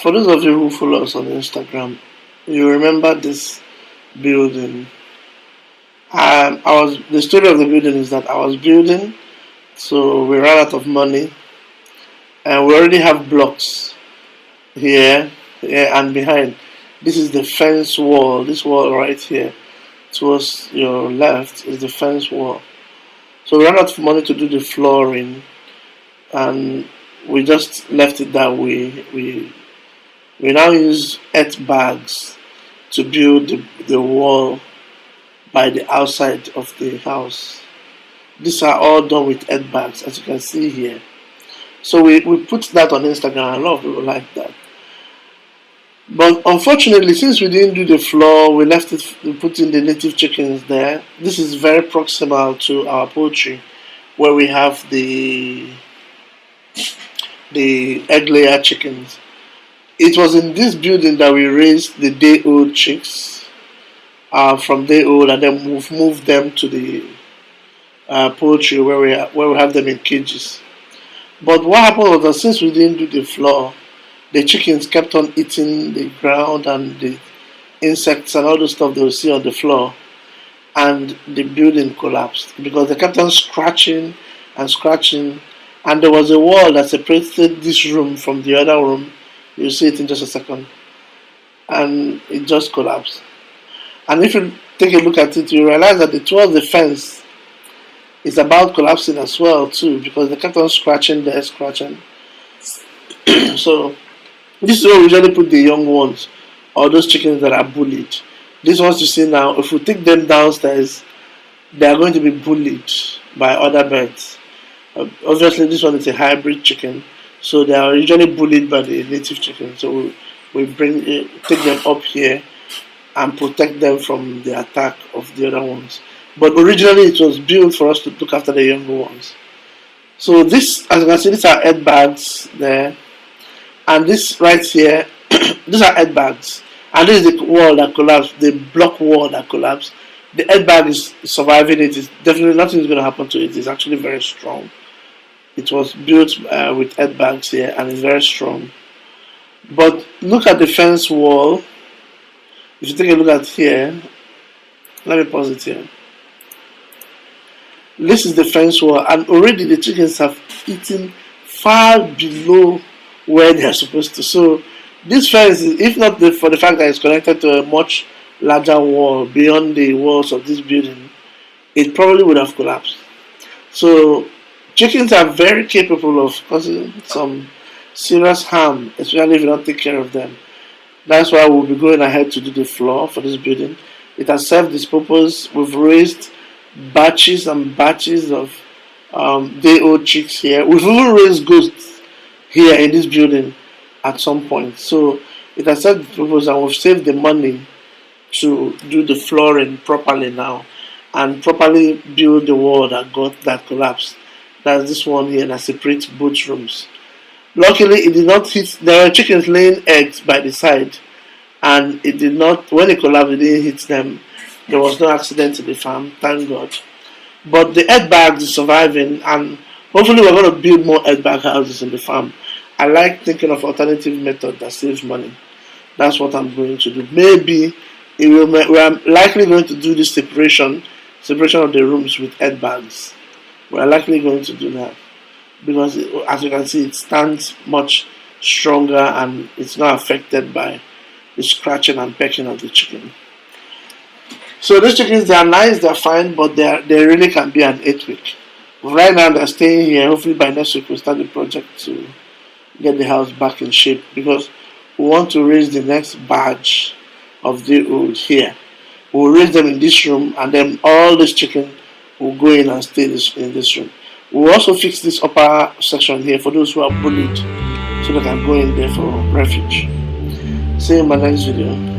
For those of you who follow us on Instagram, you remember this building. The story of the building is that I was building, so we ran out of money, and we already have blocks here and behind. This is the fence wall. This wall right here, towards your left, is the fence wall. So we ran out of money to do the flooring, and we just left it that way. We now use earth bags to build the wall by the outside of the house. These are all done with earth bags, as you can see here. So we put that on Instagram. A lot of people like that. But unfortunately, since we didn't do the floor, we left it, we put in the native chickens there. This is very proximal to our poultry, where we have the egg layer chickens. It was in this building that we raised the day-old chicks from day-old, and then we've moved them to the poultry where we have them in cages. But what happened was that since we didn't do the floor, the chickens kept on eating the ground and the insects and all the stuff they would see on the floor, and the building collapsed because they kept on scratching and scratching, and there was a wall that separated this room from the other room. You'll see it in just a second, and it just collapsed. And if you take a look at it, you realize that towards the fence is about collapsing as well too, because they kept on scratching there, scratching. So this is where we usually put the young ones, or those chickens that are bullied. These ones you see now, if we take them downstairs, they are going to be bullied by other birds. Obviously, this one is a hybrid chicken, so they are usually bullied by the native chicken. So we take them up here and protect them from the attack of the other ones. But originally, it was built for us to look after the younger ones. So this, as you can see, these are egg bags there. And this right here, these are egg bags. And this is the wall that collapsed, the block wall that collapsed. The egg bag is surviving it. It's definitely nothing is going to happen to it. It's actually very strong. It was built with egg bags here, and it's very strong. But look at the fence wall. If you take a look at here, let me pause it here. This is the fence wall, and already the chickens have eaten far below where they are supposed to. So this fence, if not for the fact that it's connected to a much larger wall beyond the walls of this building, it probably would have collapsed. So chickens are very capable of causing some serious harm, especially if you don't take care of them. That's why we'll be going ahead to do the floor for this building. It has served this purpose. We've raised batches and batches of day-old chicks here. We've even raised ghosts here in this building at some point. So it has served the purpose, and we've saved the money to do the flooring properly now and properly build the wall that collapsed. That's this one here that separates both rooms. Luckily, it did not hit. There were chickens laying eggs by the side, and it did not. When it collapsed, it didn't hit them. There was no accident in the farm, thank God. But the egg bags is surviving, and hopefully we're going to build more egg bag houses in the farm. I like thinking of alternative method that saves money. That's what I'm going to do. Maybe we are likely going to do this separation of the rooms with egg bags. We are likely going to do that because, as you can see, it stands much stronger and it's not affected by the scratching and pecking of the chicken. So these chickens, they are nice, they are fine, but they really can be an 8-week. Right now they're staying here. Hopefully by next week we'll start the project to get the house back in shape, because we want to raise the next batch of the old here. We'll raise them in this room, and then all these chickens will go in and stay in this room. We'll also fix this upper section here for those who are bullied, so they can go in there for refuge. See you in my next video.